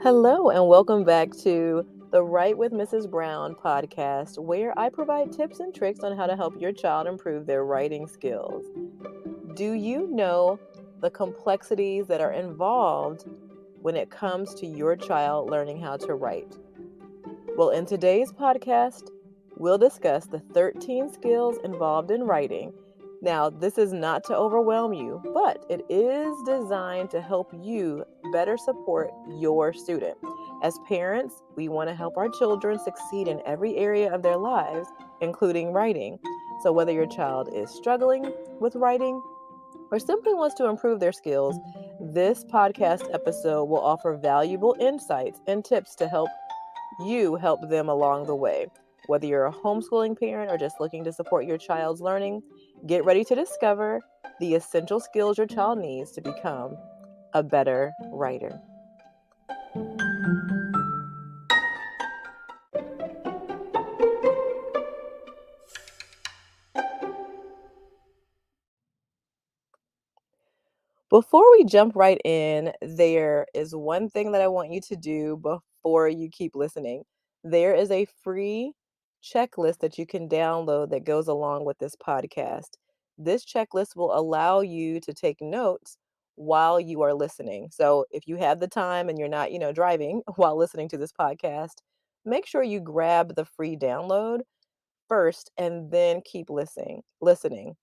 Hello, and welcome back to the Write with Mrs. Brown podcast, where I provide tips and tricks on how to help your child improve their writing skills. Do you know the complexities that are involved when it comes to your child learning how to write? Well, in today's podcast, we'll discuss the 13 skills involved in writing. Now, this is not to overwhelm you, but it is designed to help you better support your student. As parents, we want to help our children succeed in every area of their lives, including writing. So, whether your child is struggling with writing or simply wants to improve their skills, this podcast episode will offer valuable insights and tips to help them along the way. Whether you're a homeschooling parent or just looking to support your child's learning, get ready to discover the essential skills your child needs to become a better writer. Before we jump right in, there is one thing that I want you to do before you keep listening. There is a free checklist that you can download that goes along with this podcast. This checklist will allow you to take notes while you are listening. So if you have the time and you're not, driving while listening to this podcast, make sure you grab the free download first and then keep listening.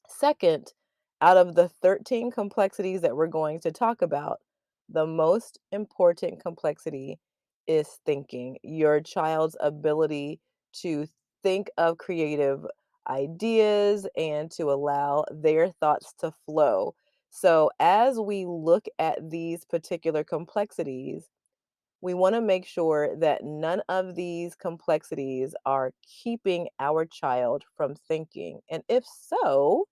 Second, out of the 13 complexities that we're going to talk about, the most important complexity is thinking. Your child's ability to think of creative ideas and to allow their thoughts to flow. So, as we look at these particular complexities, we want to make sure that none of these complexities are keeping our child from thinking. And if so,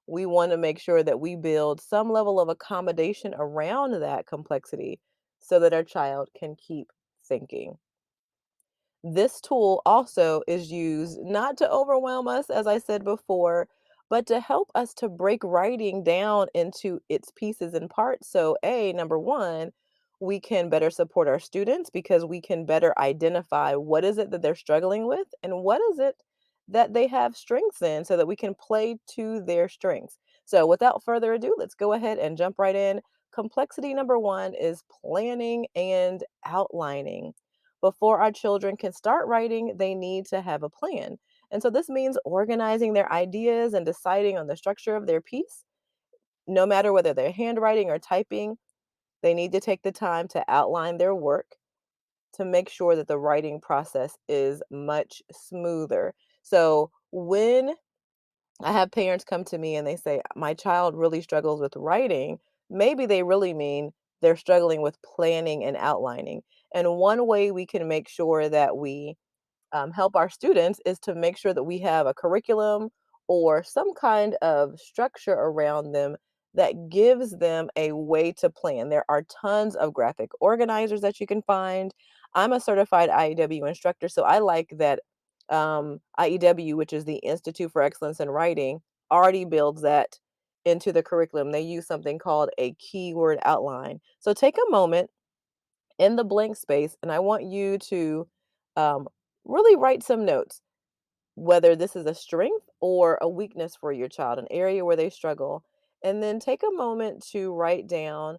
we want to make sure that we build some level of accommodation around that complexity so that our child can keep thinking. This tool also is used not to overwhelm us, as I said before, but to help us to break writing down into its pieces and parts. So, number one, we can better support our students because we can better identify what is it that they're struggling with and what is it that they have strengths in so that we can play to their strengths. So, without further ado, let's go ahead and jump right in. Complexity number one is planning and outlining. Before our children can start writing, they need to have a plan. And so this means organizing their ideas and deciding on the structure of their piece. No matter whether they're handwriting or typing, they need to take the time to outline their work to make sure that the writing process is much smoother. So when I have parents come to me and they say, my child really struggles with writing, maybe they really mean they're struggling with planning and outlining. And one way we can make sure that we help our students is to make sure that we have a curriculum or some kind of structure around them that gives them a way to plan. There are tons of graphic organizers that you can find. I'm a certified IEW instructor, so I like that IEW, which is the Institute for Excellence in Writing, already builds that into the curriculum. They use something called a keyword outline. So take a moment in the blank space, and I want you to um, really write some notes, whether this is a strength or a weakness for your child, an area where they struggle. And then take a moment to write down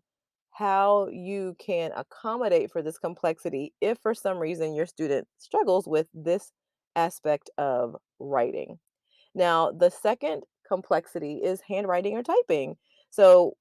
how you can accommodate for this complexity if for some reason your student struggles with this aspect of writing. Now, the second complexity is handwriting or typing. So,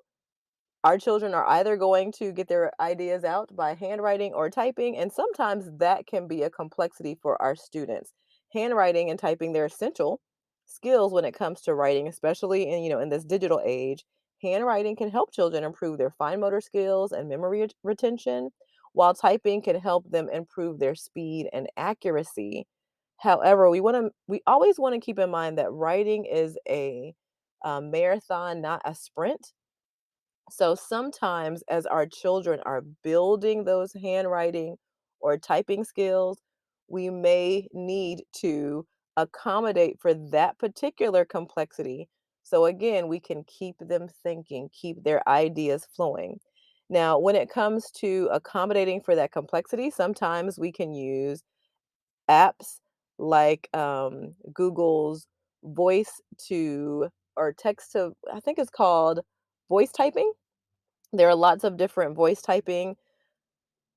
our children are either going to get their ideas out by handwriting or typing, and sometimes that can be a complexity for our students. Handwriting and typing, they're essential skills when it comes to writing, especially in this digital age. Handwriting can help children improve their fine motor skills and memory retention, while typing can help them improve their speed and accuracy. However, we always want to keep in mind that writing is a marathon, not a sprint. So sometimes, as our children are building those handwriting or typing skills, we may need to accommodate for that particular complexity. So again, we can keep them thinking, keep their ideas flowing. Now, when it comes to accommodating for that complexity, sometimes we can use apps like Google's voice to or text to, I think it's called voice typing. There are lots of different voice typing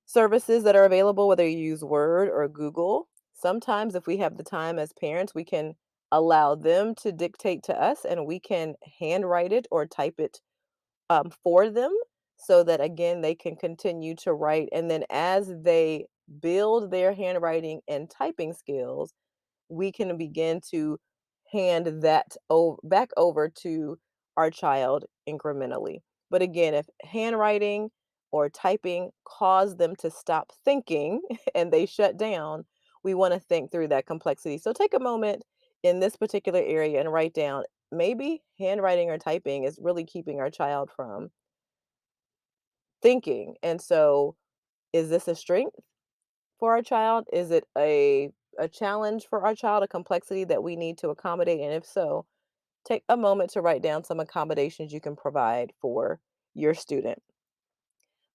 services that are available, whether you use Word or Google. Sometimes, if we have the time as parents, we can allow them to dictate to us and we can handwrite it or type it for them so that, again, they can continue to write. And then, as they build their handwriting and typing skills, we can begin to hand that back over to our child incrementally. But again, if handwriting or typing cause them to stop thinking and they shut down, we want to think through that complexity. So take a moment in this particular area and write down, maybe handwriting or typing is really keeping our child from thinking. And so, is this a strength for our child? Is it a challenge for our child, a complexity that we need to accommodate? And if so, take a moment to write down some accommodations you can provide for your student.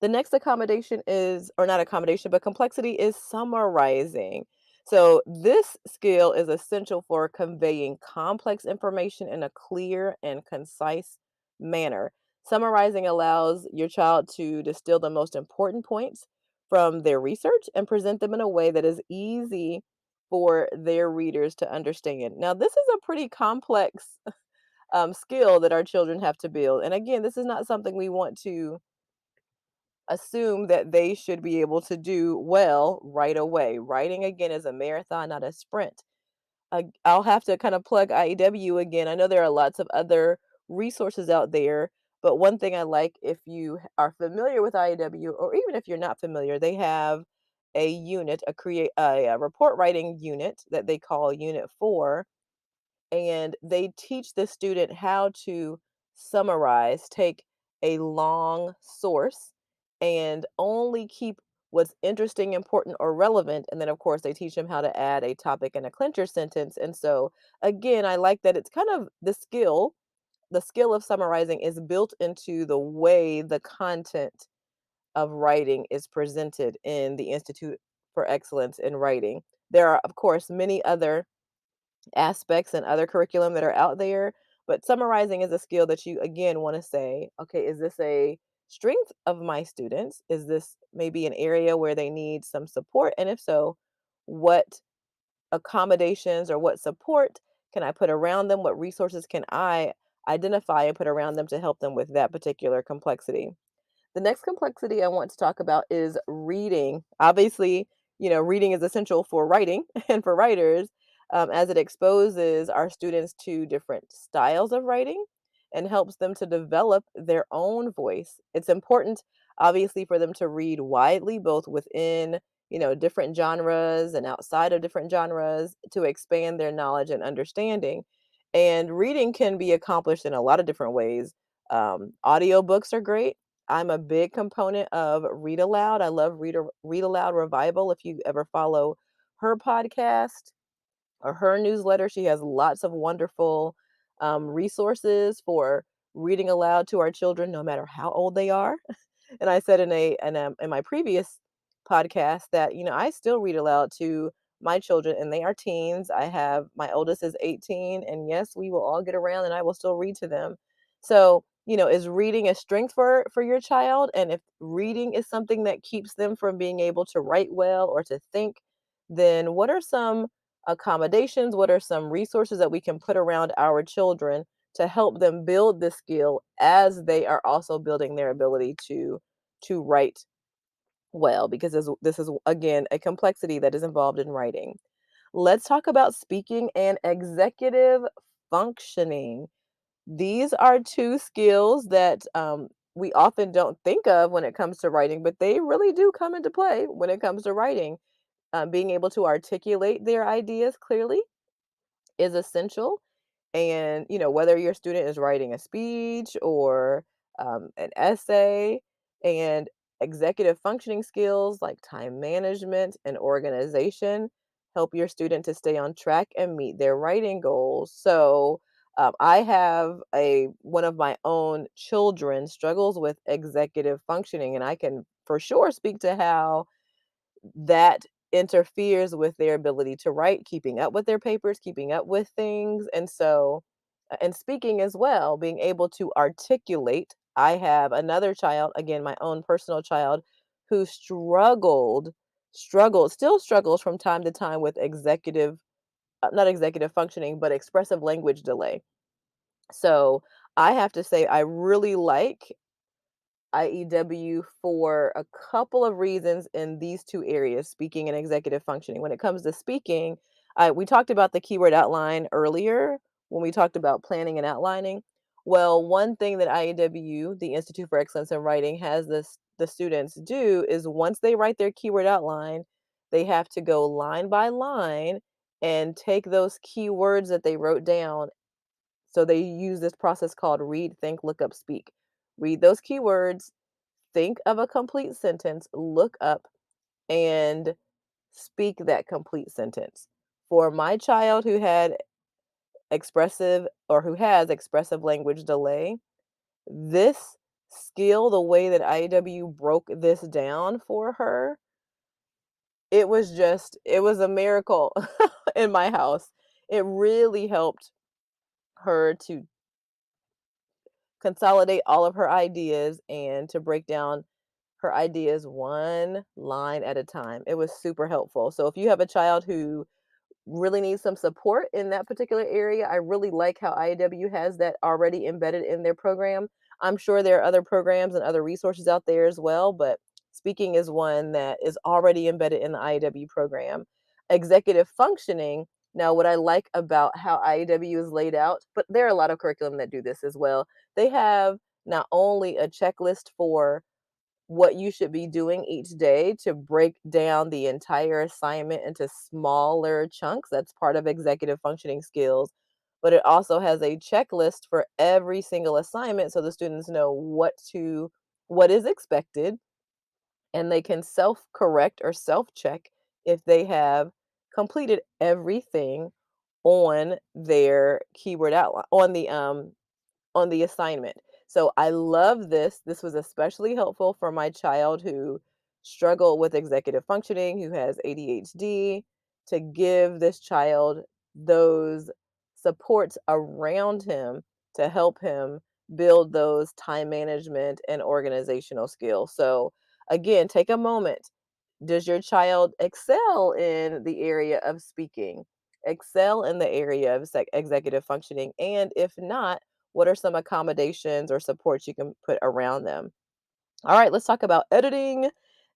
The next accommodation is, or not accommodation, but complexity is summarizing. So, this skill is essential for conveying complex information in a clear and concise manner. Summarizing allows your child to distill the most important points from their research and present them in a way that is easy for their readers to understand. Now, this is a pretty complex skill that our children have to build. And again, this is not something we want to assume that they should be able to do well right away. Writing again is a marathon, not a sprint. I'll have to kind of plug IEW again. I know there are lots of other resources out there, but one thing I like, if you are familiar with IEW, or even if you're not familiar, they have a unit, a report writing unit that they call Unit 4, and they teach the student how to summarize, take a long source and only keep what's interesting, important, or relevant. And then, of course, they teach them how to add a topic and a clincher sentence. And so, again, I like that it's kind of the skill of summarizing is built into the way the content of writing is presented in the Institute for Excellence in Writing. There are, of course, many other aspects and other curriculum that are out there, but summarizing is a skill that you again want to say, okay, is this a strength of my students? Is this maybe an area where they need some support? And if so, what accommodations or what support can I put around them? What resources can I identify and put around them to help them with that particular complexity? The next complexity I want to talk about is reading. Obviously, reading is essential for writing and for writers, as it exposes our students to different styles of writing and helps them to develop their own voice. It's important, obviously, for them to read widely, both within, different genres and outside of different genres to expand their knowledge and understanding. And reading can be accomplished in a lot of different ways. Audiobooks are great. I'm a big component of Read Aloud. I love Read Aloud Revival. If you ever follow her podcast or her newsletter, she has lots of wonderful resources for reading aloud to our children, no matter how old they are. And I said in my previous podcast that, I still read aloud to my children and they are teens. I have my oldest is 18, and yes, we will all get around and I will still read to them. So, is reading a strength for your child? And if reading is something that keeps them from being able to write well or to think, then what are some accommodations? What are some resources that we can put around our children to help them build this skill as they are also building their ability to write well, because this is again a complexity that is involved in writing. Let's talk about speaking and executive functioning. These are two skills that we often don't think of when it comes to writing, but they really do come into play when it comes to writing. Being able to articulate their ideas clearly is essential. And, whether your student is writing a speech or an essay, and executive functioning skills like time management and organization help your student to stay on track and meet their writing goals. So, I have a one of my own children struggles with executive functioning, and I can for sure speak to how that interferes with their ability to write, keeping up with their papers, keeping up with things. And so, and speaking as well, being able to articulate. I have another child, again, my own personal child, who still struggles from time to time with not executive functioning, but expressive language delay. So I have to say, I really like IEW for a couple of reasons in these two areas, speaking and executive functioning. When it comes to speaking, we talked about the keyword outline earlier when we talked about planning and outlining. Well, one thing that IEW, the Institute for Excellence in Writing, has the students do is once they write their keyword outline, they have to go line by line and take those keywords that they wrote down. So they use this process called read, think, look up, speak. Read those keywords, think of a complete sentence, look up, and speak that complete sentence. For my child who had expressive or who has expressive language delay, this skill, the way that IW broke this down for her, it was a miracle in my house. It really helped her to consolidate all of her ideas and to break down her ideas one line at a time. It was super helpful. So if you have a child who really needs some support in that particular area, I really like how IAW has that already embedded in their program. I'm sure there are other programs and other resources out there as well, but speaking is one that is already embedded in the IAW program. Executive functioning. Now, what I like about how IAW is laid out, but there are a lot of curriculum that do this as well. They have not only a checklist for what you should be doing each day to break down the entire assignment into smaller chunks. That's part of executive functioning skills. But it also has a checklist for every single assignment so the students know what is expected, and they can self-correct or self-check if they have completed everything on their keyword outline on the assignment. So I love this. This was especially helpful for my child who struggled with executive functioning, who has ADHD, to give this child those supports around him to help him build those time management and organizational skills. So again, take a moment. Does your child excel in the area of speaking? Excel in the area of executive functioning? And if not, what are some accommodations or supports you can put around them? All right, let's talk about editing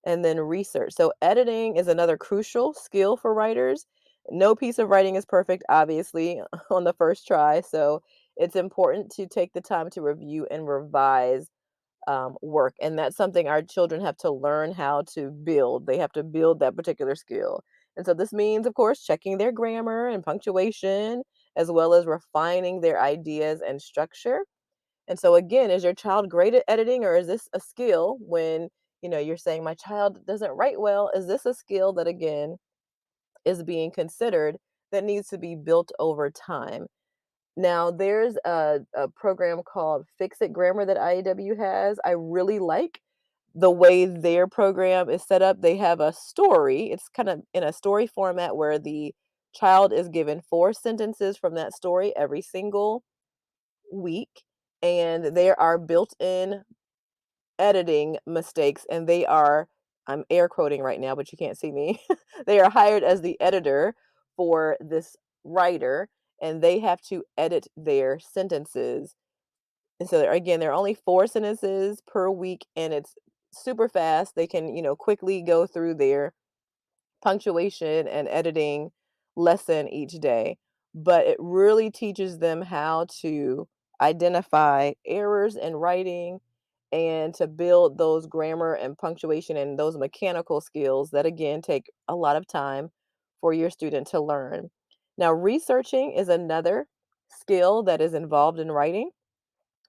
and then research. So, editing is another crucial skill for writers. No piece of writing is perfect, obviously, on the first try. So, it's important to take the time to review and revise work. And that's something our children have to learn how to build. They have to build that particular skill. And so this means, of course, checking their grammar and punctuation, as well as refining their ideas and structure. And so again, is your child great at editing, or is this a skill when, you're saying my child doesn't write well? Is this a skill that again is being considered that needs to be built over time? Now, there's a program called Fix It Grammar that IAW has. I really like the way their program is set up. They have a story. It's kind of in a story format where the child is given four sentences from that story every single week, and there are built-in editing mistakes, and I'm air quoting right now, but you can't see me. They are hired as the editor for this writer, and they have to edit their sentences. And so again, there are only four sentences per week, and it's super fast. They can, quickly go through their punctuation and editing lesson each day, but it really teaches them how to identify errors in writing and to build those grammar and punctuation and those mechanical skills that again take a lot of time for your student to learn. Now, researching is another skill that is involved in writing,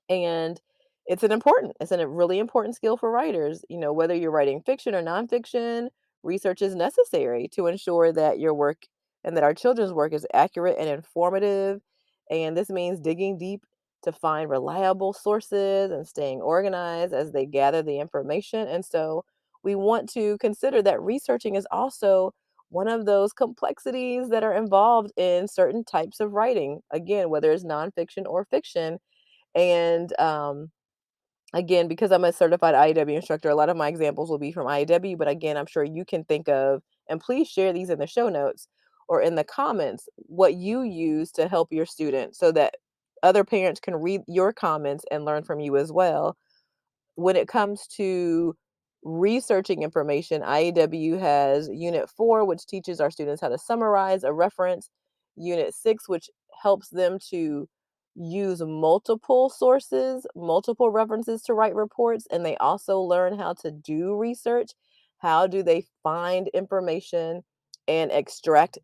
and it's a really important skill for writers. Whether you're writing fiction or nonfiction, research is necessary to ensure that your work and that our children's work is accurate and informative. And this means digging deep to find reliable sources and staying organized as they gather the information. And so we want to consider that researching is also one of those complexities that are involved in certain types of writing, again, whether it's nonfiction or fiction. And again, because I'm a certified IEW instructor, a lot of my examples will be from IEW, but again, I'm sure you can think of, and please share these in the show notes or in the comments, what you use to help your students so that other parents can read your comments and learn from you as well. When it comes to researching information, IEW has Unit 4, which teaches our students how to summarize a reference, Unit 6, which helps them to use multiple sources, multiple references to write reports, and they also learn how to do research. How do they find information and extract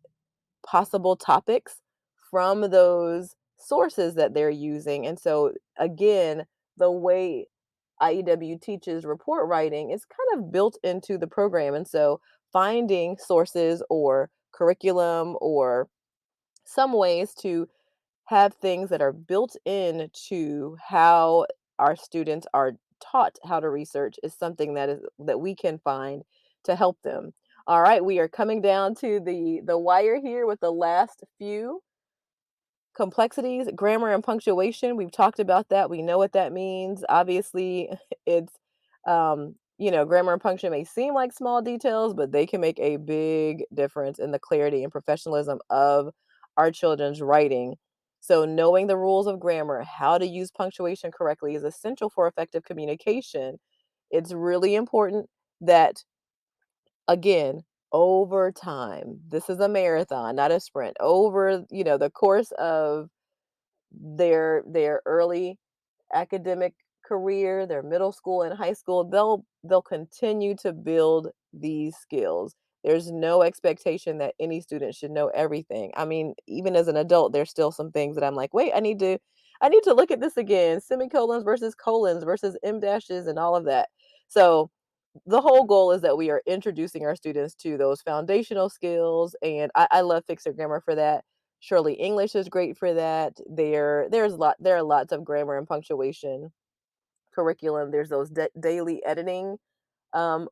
possible topics from those sources that they're using? And so, again, the way IEW teaches report writing is kind of built into the program. And so, finding sources or curriculum or some ways to have things that are built in to how our students are taught how to research is something that we can find to help them. All right, we are coming down to the wire here with the last few complexities. Grammar and punctuation, we've talked about that. We know what that means. Obviously, it's grammar and punctuation may seem like small details, but they can make a big difference in the clarity and professionalism of our children's writing. So, knowing the rules of grammar, how to use punctuation correctly is essential for effective communication. It's really important that, again, over time, this is a marathon, not a sprint. Over, the course of their early academic career, their middle school and high school, they'll continue to build these skills. There's no expectation that any student should know everything. I mean, even as an adult, there's still some things that I'm like, wait, I need to look at this again. Semicolons versus colons versus em dashes and all of that. So the whole goal is that we are introducing our students to those foundational skills, and I love Fix Your Grammar for that. Surely English is great for that. There are lots of grammar and punctuation curriculum. There's those daily editing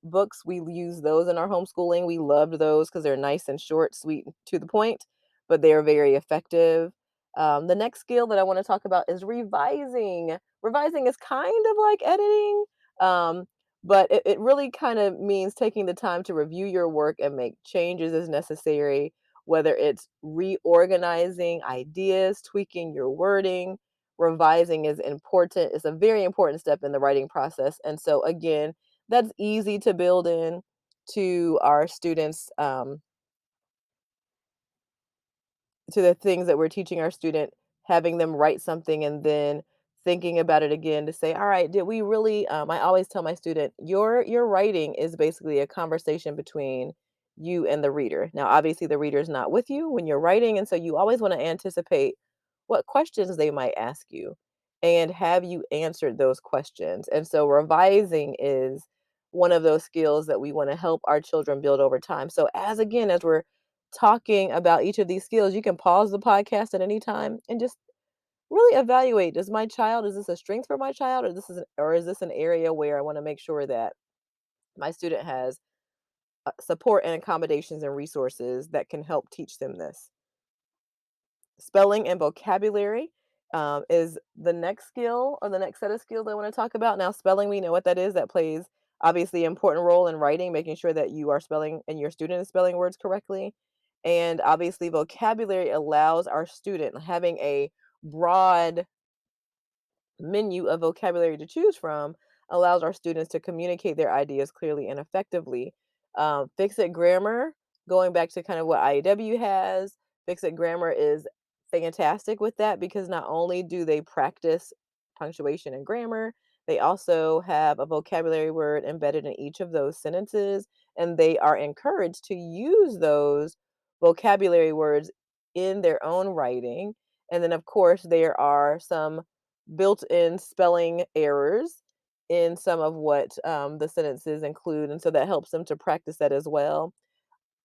books. We use those in our homeschooling. We loved those because they're nice and short, sweet, and to the point, but they are very effective. The next skill that I want to talk about is revising. Revising is kind of like editing, um, but it really kind of means taking the time to review your work and make changes as necessary, whether it's reorganizing ideas, tweaking your wording. Revising is important. It's a very important step in the writing process. And so, again, that's easy to build in to our students, to the things that we're teaching our student, having them write something and then thinking about it again to say, all right, did we really, I always tell my student, your writing is basically a conversation between you and the reader. Now, obviously the reader is not with you when you're writing, and so you always want to anticipate what questions they might ask you and have you answered those questions. And so revising is one of those skills that we want to help our children build over time. So as we're talking about each of these skills, you can pause the podcast at any time and just really evaluate, is this a strength for my child, or is this an area where I want to make sure that my student has support and accommodations and resources that can help teach them this. Spelling and vocabulary is the next skill, or the next set of skills I want to talk about. Now, spelling, we know what that is. That plays obviously an important role in writing, making sure that you are spelling and your student is spelling words correctly. And obviously, vocabulary allows our student having a broad menu of vocabulary to choose from, allows our students to communicate their ideas clearly and effectively. Fix It Grammar, going back to kind of what IEW has, Fix It Grammar is fantastic with that because not only do they practice punctuation and grammar, they also have a vocabulary word embedded in each of those sentences, and they are encouraged to use those vocabulary words in their own writing. And then, of course, there are some built-in spelling errors in some of what the sentences include, and so that helps them to practice that as well.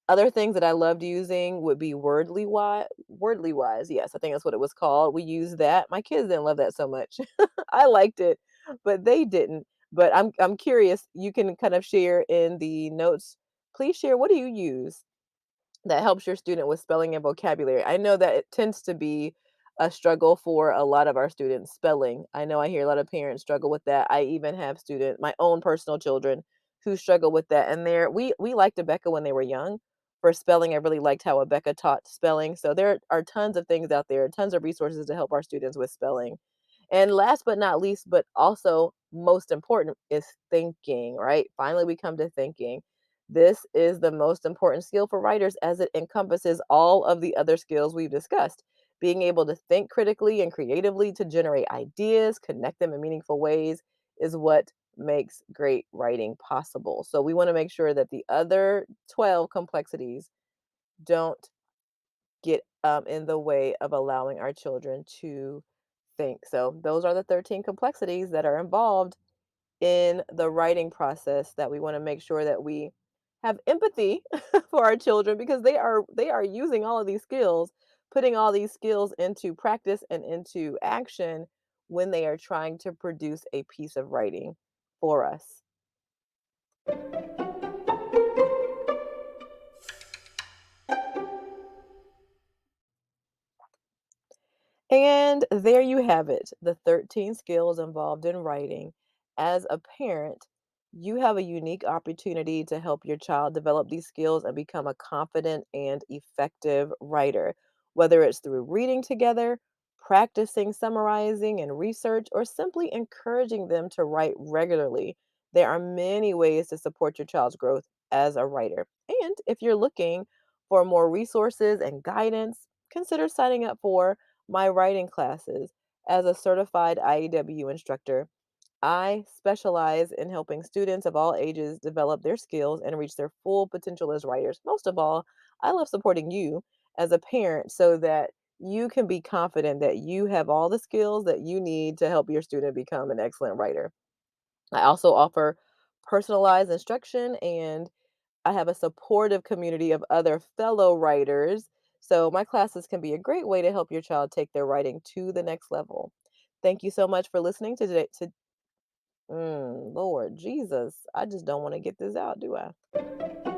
Other things that I loved using would be Wordly Wise, yes, I think that's what it was called. We used that. My kids didn't love that so much. I liked it, but they didn't. But I'm curious, you can kind of share in the notes. Please share, what do you use that helps your student with spelling and vocabulary? I know that it tends to be a struggle for a lot of our students, spelling. I know I hear a lot of parents struggle with that. I even have my own personal children who struggle with that. And we liked Abeka when they were young. For spelling, I really liked how Abeka taught spelling. So there are tons of things out there, tons of resources to help our students with spelling. And last but not least, but also most important, is thinking, right? Finally, we come to thinking. This is the most important skill for writers as it encompasses all of the other skills we've discussed. Being able to think critically and creatively to generate ideas, connect them in meaningful ways is what makes great writing possible. So we want to make sure that the other 12 complexities don't get in the way of allowing our children to think. So those are the 13 complexities that are involved in the writing process that we want to make sure that we have empathy for our children, because they are using all of these skills, putting all these skills into practice and into action when they are trying to produce a piece of writing for us. And there you have it, the 13 skills involved in writing. As a parent, you have a unique opportunity to help your child develop these skills and become a confident and effective writer, whether it's through reading together, practicing summarizing and research, or simply encouraging them to write regularly. There are many ways to support your child's growth as a writer. And if you're looking for more resources and guidance, consider signing up for my writing classes. As a certified IEW instructor, I specialize in helping students of all ages develop their skills and reach their full potential as writers. Most of all, I love supporting you as a parent so that you can be confident that you have all the skills that you need to help your student become an excellent writer. I also offer personalized instruction, and I have a supportive community of other fellow writers. So my classes can be a great way to help your child take their writing to the next level. Thank you so much for listening to today. Lord Jesus, I just don't want to get this out, do I?